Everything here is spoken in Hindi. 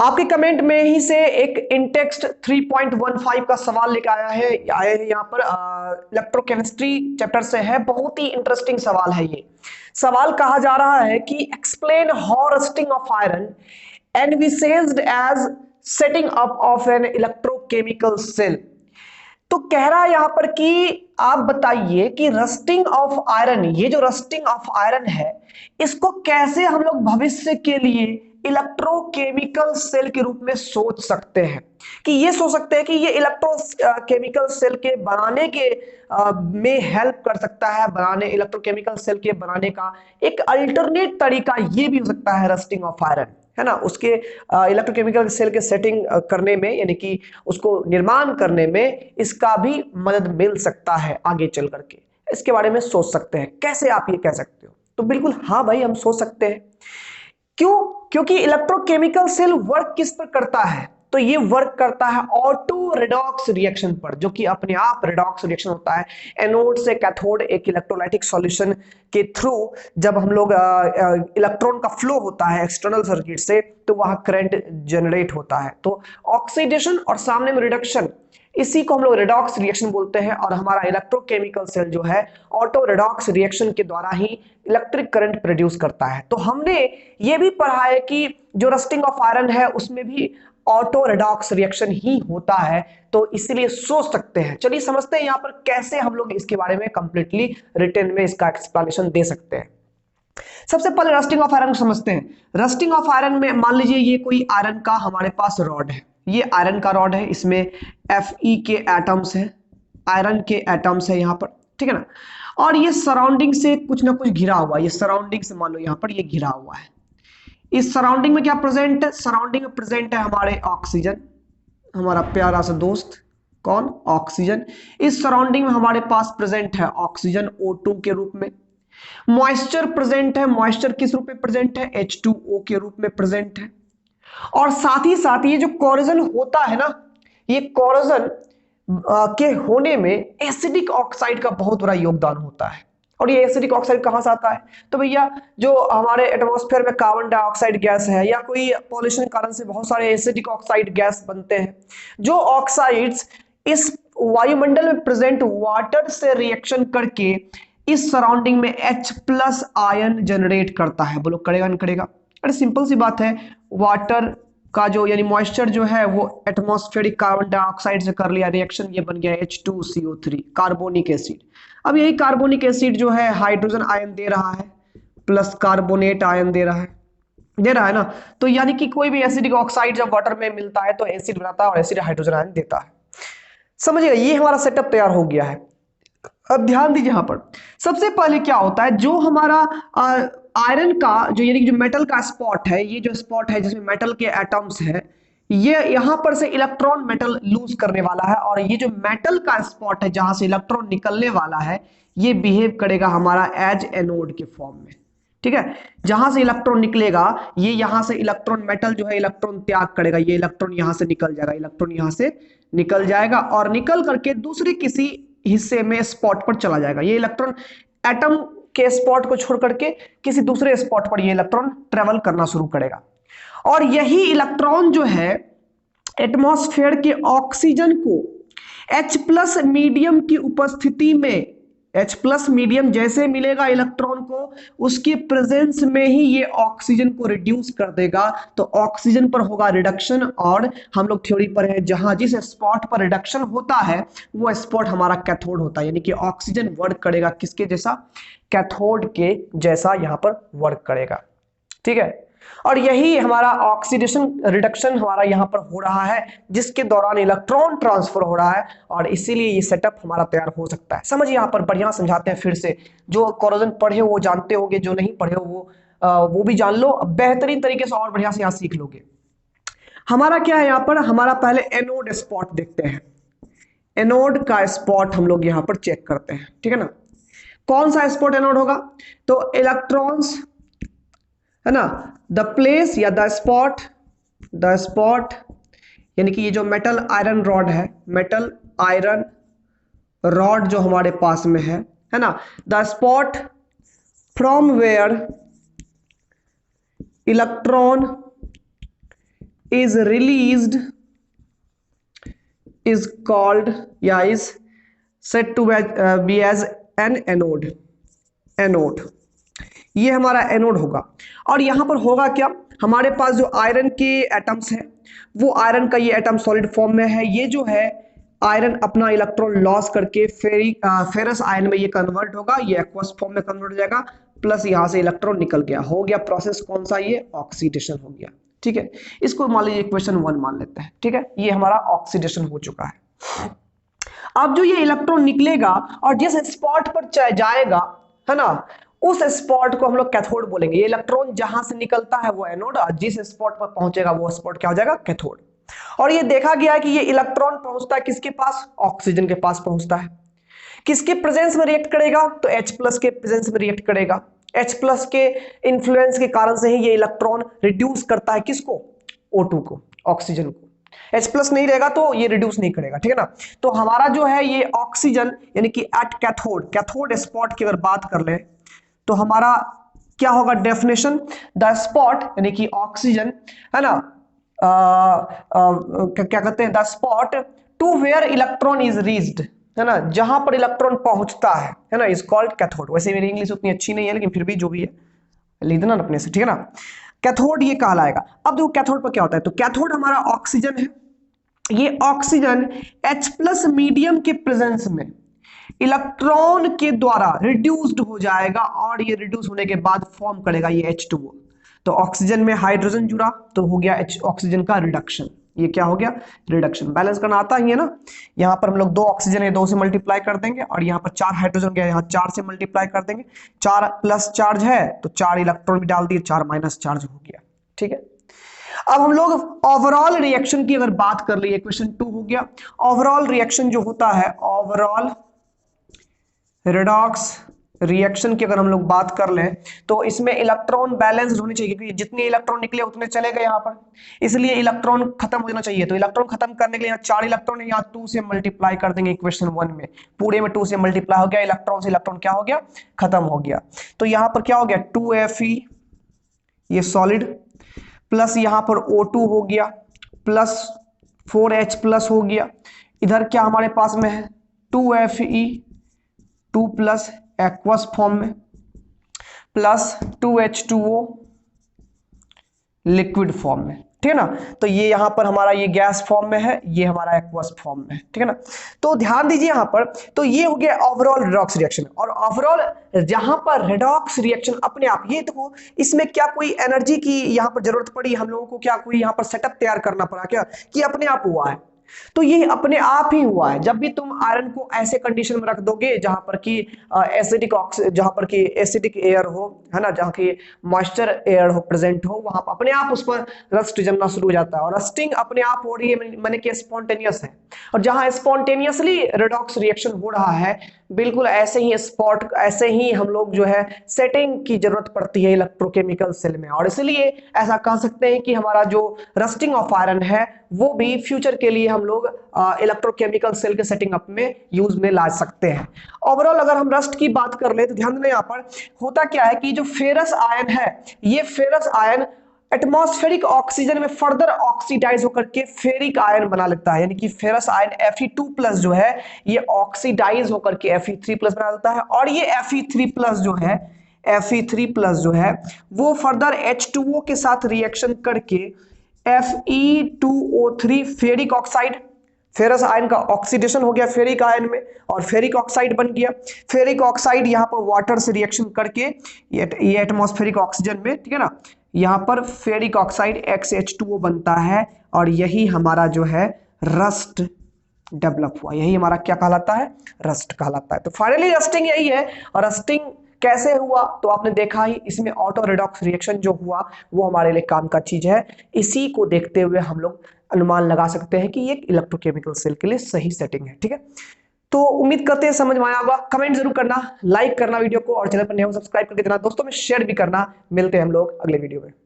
आपके कमेंट में ही से एक इंटेक्स्ट 3.15 का सवाल लेकर आए हैं यहाँ पर इलेक्ट्रोकेमिस्ट्री चैप्टर से है। बहुत ही इंटरेस्टिंग सवाल है ये। सवाल कहा जा रहा है कि explain how rusting of iron envisaged as setting up of an electrochemical cell. तो कह रहा है यहां पर कि आप बताइए कि रस्टिंग ऑफ आयरन, ये जो रस्टिंग ऑफ आयरन है, इसको कैसे हम लोग भविष्य के लिए इलेक्ट्रोकेमिकल सेल के रूप में सोच सकते हैं। कि ये सोच सकते हैं कि ये इलेक्ट्रोकेमिकल सेल के बनाने के में हेल्प कर सकता है, बनाने इलेक्ट्रोकेमिकल सेल के बनाने का एक अल्टरनेट तरीका ये भी हो सकता है रस्टिंग ऑफ आयरन, है ना। उसके इलेक्ट्रोकेमिकल सेल के सेटिंग करने में, यानी कि उसको निर्माण करने में इसका भी मदद मिल सकता है आगे चल करके। इसके बारे में सोच सकते हैं। कैसे आप ये कह सकते हो? तो बिल्कुल हाँ भाई, हम सोच सकते हैं। क्यों? क्योंकि इलेक्ट्रोकेमिकल सेल वर्क किस पर करता है? तो ये वर्क करता है ऑटो रेडॉक्स रिएक्शन पर, जो कि अपने आप रेडॉक्स रिएक्शन होता है। एनोड से कैथोड एक इलेक्ट्रोलाइटिक सॉल्यूशन के थ्रू जब हम लोग इलेक्ट्रॉन का फ्लो होता है एक्सटर्नल सर्किट से, तो वहां करंट जनरेट होता है। तो ऑक्सीडेशन और सामने में रिडक्शन, इसी को हम लोग रेडॉक्स रिएक्शन बोलते हैं। और हमारा इलेक्ट्रोकेमिकल सेल जो है ऑटो रेडॉक्स रिएक्शन के द्वारा ही इलेक्ट्रिक करंट प्रोड्यूस करता है। तो हमने ये भी पढ़ा है कि जो रस्टिंग ऑफ आयरन है उसमें भी ऑटो रेडॉक्स रिएक्शन ही होता है। तो इसलिए सोच सकते हैं। चलिए समझते हैं यहां पर कैसे हम लोग इसके बारे में कंप्लीटली रिटन में इसका एक्सप्लेनेशन दे सकते हैं। सबसे पहले रस्टिंग ऑफ आयरन समझते हैं। रस्टिंग ऑफ आयरन में मान लीजिए ये कोई आयरन का हमारे पास रॉड है, ये आयरन का रॉड है, इसमें Fe के एटम्स है, आयरन के एटम्स है यहाँ पर, ठीक है ना। और ये सराउंडिंग से कुछ ना कुछ घिरा हुआ है, ये सराउंडिंग से मान लो यहाँ पर ये घिरा हुआ है। इस सराउंडिंग में क्या प्रेजेंट है? सराउंडिंग में प्रेजेंट है हमारे ऑक्सीजन, हमारा प्यारा सा दोस्त, कौन? ऑक्सीजन। इस सराउंडिंग में हमारे पास प्रेजेंट है ऑक्सीजन O2 के रूप में। मॉइस्चर प्रेजेंट है, मॉइस्चर किस रूप में प्रेजेंट है? H2O के रूप में प्रेजेंट है। और साथ ही साथ ये जो कोरोजन होता है ना, ये कोरोजन के होने में एसिडिक ऑक्साइड का बहुत बड़ा योगदान होता है। और ये एसिडिक ऑक्साइड कहां से आता है? तो भैया जो हमारे एटमॉस्फेयर में कार्बन डाइऑक्साइड गैस है या कोई पॉल्यूशन के कारण से बहुत सारे एसिडिक ऑक्साइड गैस बनते हैं। जो ऑक्साइड्स इस वायुमंडल में प्रेजेंट वाटर से रिएक्शन करके इस सराउंडिंग में H+ आयन जनरेट करता है। बोलो करेगा नहीं करेगा? अरे सिंपल सी बात है, वाटर का जो यानी मॉइस्चर जो है वो एटमॉस्फेरिक कार्बन डाइऑक्साइड से कर लिया रिएक्शन, ये बन गया H2CO3 कार्बोनिक एसिड। अब यही कार्बोनिक एसिड जो है हाइड्रोजन आयन दे रहा है प्लस कार्बोनेट आयन दे रहा है ना। तो यानी कि कोई भी एसिडिक ऑक्साइड जब वाटर में मिलता है तो एसिड बनाता है और एसिड हाइड्रोजन आयन देता है। समझिएगा, ये हमारा सेटअप तैयार हो गया है। अब ध्यान दीजिए, यहां पर सबसे पहले क्या होता है, जो हमारा आयरन का जो यानी कि जो मेटल का स्पॉट है, ये जो स्पॉट है जिसमें मेटल के एटम्स है, ये यहां पर से इलेक्ट्रॉन मेटल लूज करने वाला है। और ये जो मेटल का स्पॉट है जहां से इलेक्ट्रॉन निकलने वाला है, ये बिहेव करेगा हमारा एज एनोड के फॉर्म में, ठीक है। जहां से इलेक्ट्रॉन निकलेगा, ये यहां से इलेक्ट्रॉन मेटल जो है इलेक्ट्रॉन त्याग करेगा, ये इलेक्ट्रॉन यहां से निकल जाएगा, इलेक्ट्रॉन यहां से निकल जाएगा और निकल करके दूसरे किसी हिस्से में स्पॉट पर चला जाएगा। ये इलेक्ट्रॉन एटम के स्पॉट को छोड़ करके किसी दूसरे स्पॉट पर ये इलेक्ट्रॉन ट्रेवल करना शुरू करेगा। और यही इलेक्ट्रॉन जो है एटमॉस्फेयर के ऑक्सीजन को H+ मीडियम की उपस्थिति में, H+ मीडियम जैसे मिलेगा इलेक्ट्रॉन को, उसकी प्रेजेंस में ही ये ऑक्सीजन को रिड्यूस कर देगा। तो ऑक्सीजन पर होगा रिडक्शन। और हम लोग थ्योरी पर है, जहां जिस स्पॉट पर रिडक्शन होता है वो स्पॉट हमारा कैथोड होता है। यानी कि ऑक्सीजन वर्क करेगा किसके जैसा? कैथोड के जैसा यहां पर वर्क करेगा, ठीक है। और यही हमारा ऑक्सीडेशन रिडक्शन हमारा यहां पर हो रहा है, जिसके दौरान इलेक्ट्रॉन ट्रांसफर हो रहा है। और इसीलिए ये सेटअप हमारा तैयार हो सकता है। समझिए, यहां पर बढ़िया समझाते हैं फिर से। जो कोरोजन पढ़े हो वो जानते होंगे, जो नहीं पढ़े हो वो भी जान लो बेहतरीन तरीके से और बढ़िया से यहां सीख लोगे। हमारा क्या है यहां पर? हमारा पहले एनोड स्पॉट देखते हैं। एनोड का स्पॉट हम लोग यहां पर चेक करते हैं, ठीक है ना। कौन सा स्पॉट एनोड होगा? तो इलेक्ट्रॉन्स, है ना, द प्लेस या द स्पॉट यानी कि ये जो मेटल आयरन रॉड है, मेटल आयरन रॉड जो हमारे पास में है ना, the spot from where electron is released is called या is said to be as an anode ये हमारा एनोड होगा। और यहां पर होगा क्या, हमारे पास जो आयरन के एटम्स हैं वो आयरन का ये एटम सॉलिड फॉर्म में है, ये जो है आयरन अपना इलेक्ट्रॉन लॉस करके फेरस आयन में ये कन्वर्ट होगा, ये एक्वस फॉर्म में कन्वर्ट हो जाएगा, प्लस यहां से इलेक्ट्रॉन निकल गया, हो गया प्रोसेस कौन सा, ये ऑक्सीडेशन हो गया। ठीक है, इसको मान लीजिए इक्वेशन 1 मान लेते हैं। ठीक है, ये हमारा ऑक्सीडेशन हो चुका है। अब जो ये इलेक्ट्रॉन निकलेगा और जिस स्पॉट पर जाएगा है ना, उस स्पॉट को हम लोग कैथोड बोलेंगे। ये इलेक्ट्रॉन जहां से निकलता है वो एनोड, और जिस स्पॉट पर पहुंचेगा वो स्पॉट क्या हो जाएगा, कैथोड। और ये देखा गया है कि ये इलेक्ट्रॉन पहुंचता है किसके पास, ऑक्सीजन के पास पहुंचता है। किसके प्रेजेंस में रिएक्ट करेगा, तो H+ के प्रेजेंस में रिएक्ट करेगा। H+ के इन्फ्लुएंस के कारण से ही ये इलेक्ट्रॉन रिड्यूस करता है किसको, O2 को, ऑक्सीजन को। H+ नहीं रहेगा तो ये रिड्यूस नहीं करेगा। ठीक है ना, तो हमारा जो है ये ऑक्सीजन यानी कि एट कैथोड स्पॉट की अगर बात कर ले तो हमारा क्या होगा डेफिनेशन, द स्पॉट यानी कि ऑक्सीजन है ना, क्या कहते हैं, the spot to where electron is reached है ना, जहां पर इलेक्ट्रॉन पहुंचता है ना, इज कॉल्ड कैथोड। वैसे मेरी इंग्लिश उतनी अच्छी नहीं है लेकिन फिर भी जो भी है लिख देना अपने से। ठीक है ना, कैथोड ये कहलाएगा। अब देखो कैथोड पर क्या होता है, तो कैथोड हमारा ऑक्सीजन है, ये ऑक्सीजन H+ मीडियम के प्रेजेंस में इलेक्ट्रॉन के द्वारा रिड्यूस्ड हो जाएगा, और ये रिड्यूस होने के बाद फॉर्म करेगा ये H2O। तो ऑक्सीजन में हाइड्रोजन जुड़ा तो हो गया ऑक्सीजन का रिडक्शन। ये क्या हो गया, रिडक्शन। बैलेंस करना आता ही है ना, यहाँ पर हम लोग 2 ऑक्सीजन है 2 से मल्टीप्लाई कर देंगे, और यहाँ पर 4 हाइड्रोजन गया, यहाँ 4 से मल्टीप्लाई कर देंगे। 4 प्लस चार्ज है तो 4 इलेक्ट्रॉन भी डाल दिए, 4 माइनस चार्ज हो गया। ठीक है, अब हम लोग ओवरऑल रिएक्शन की अगर बात कर लिए, क्वेश्चन 2 हो गया। ओवरऑल रिएक्शन जो होता है, ओवरऑल रेडॉक्स रिएक्शन की अगर हम लोग बात कर लें तो इसमें इलेक्ट्रॉन बैलेंस्ड होनी चाहिए, क्योंकि जितने इलेक्ट्रॉन निकले उतने चले गए यहाँ पर, इसलिए इलेक्ट्रॉन खत्म हो जाना चाहिए। तो इलेक्ट्रॉन खत्म करने के लिए 4 इलेक्ट्रॉन है, यहाँ 2 से मल्टीप्लाई कर देंगे इक्वेशन 1 में, पूरे में 2 से मल्टीप्लाई हो गया, इलेक्ट्रॉन से इलेक्ट्रॉन क्या हो गया, खत्म हो गया। तो यहाँ पर क्या हो गया, 2Fe ये सॉलिड, प्लस यहाँ पर O2 हो गया, प्लस 4H+ हो गया। इधर क्या हमारे पास में है, 2Fe 2 प्लस एक्वस फॉर्म में, प्लस 2H2O लिक्विड फॉर्म में। ठीक है ना, तो ये यहां पर हमारा ये गैस फॉर्म में है, ये हमारा एक्वस फॉर्म में है। ठीक है ना, तो ध्यान दीजिए यहां पर, तो ये हो गया ओवरऑल रेडॉक्स रिएक्शन। और ओवरऑल जहां पर रेडॉक्स रिएक्शन अपने आप, ये देखो इसमें क्या कोई एनर्जी की यहां पर जरूरत पड़ी हम लोगों को, क्या कोई यहां पर सेटअप तैयार करना पड़ा क्या, कि अपने आप हुआ है? तो ये अपने आप ही हुआ है। जब भी तुम आयरन को ऐसे कंडीशन में रख दोगे जहां पर कि एसिडिक जहां पर कि एसिडिक एयर हो है ना, जहां की मॉइस्चर एयर हो प्रेजेंट हो, वहां पर अपने आप उस पर रस्ट जमना शुरू हो जाता है। और रस्टिंग अपने आप हो रही है, मैंने कि स्पॉन्टेनियस है। और जहां स्पॉन्टेनियसली रेडॉक्स रिएक्शन हो रहा है, बिल्कुल ऐसे ही स्पॉट, ऐसे ही हम लोग जो है सेटिंग की जरूरत पड़ती है इलेक्ट्रोकेमिकल सेल में। और इसलिए ऐसा कह सकते हैं कि हमारा जो रस्टिंग ऑफ आयरन है वो भी फ्यूचर के लिए हम लोग इलेक्ट्रोकेमिकल सेल के सेटिंग अप में यूज में ला सकते हैं। ओवरऑल अगर हम रस्ट की बात कर ले तो ध्यान देना, यहाँ पर होता क्या है कि जो फेरस आयन है, ये फेरस आयन एटमॉस्फेरिक ऑक्सीजन में फर्दर ऑक्सीडाइज होकर के फेरिक आयन बना लेता है, यानी कि फेरस आयन Fe2+ जो है ये ऑक्सीडाइज होकर के Fe3+ बना लेता है। और ये Fe3+ जो है, Fe3+ जो है वो फर्दर H2O के साथ रिएक्शन करके Fe2O3 ferric oxide, ferrous ion का ऑक्सीडेशन हो गया फेरिक आयन में और फेरिक ऑक्साइड बन गया। फेरिक ऑक्साइड यहाँ पर वाटर से रिएक्शन करके ये एटमॉस्फेरिक ऑक्सीजन में, ठीक है ना, यहाँ पर फेरिक ऑक्साइड XH2O बनता है, और यही हमारा जो है रस्ट डेवलप हुआ। यही हमारा क्या कहलाता है, रस्ट कहलाता है। तो फाइनली रस्टिंग यही है। और रस्टिंग कैसे हुआ तो आपने देखा ही, इसमें ऑटो रेडॉक्स रिएक्शन जो हुआ वो हमारे लिए काम का चीज है। इसी को देखते हुए हम लोग अनुमान लगा सकते हैं कि ये इलेक्ट्रोकेमिकल सेल के लिए सही सेटिंग है। ठीक है, तो उम्मीद करते हैं समझ में आया होगा। कमेंट जरूर करना, लाइक करना वीडियो को, और चैनल पर नए हो सब्सक्राइब करके देना, दोस्तों में शेयर भी करना। मिलते हैं हम लोग अगले वीडियो में।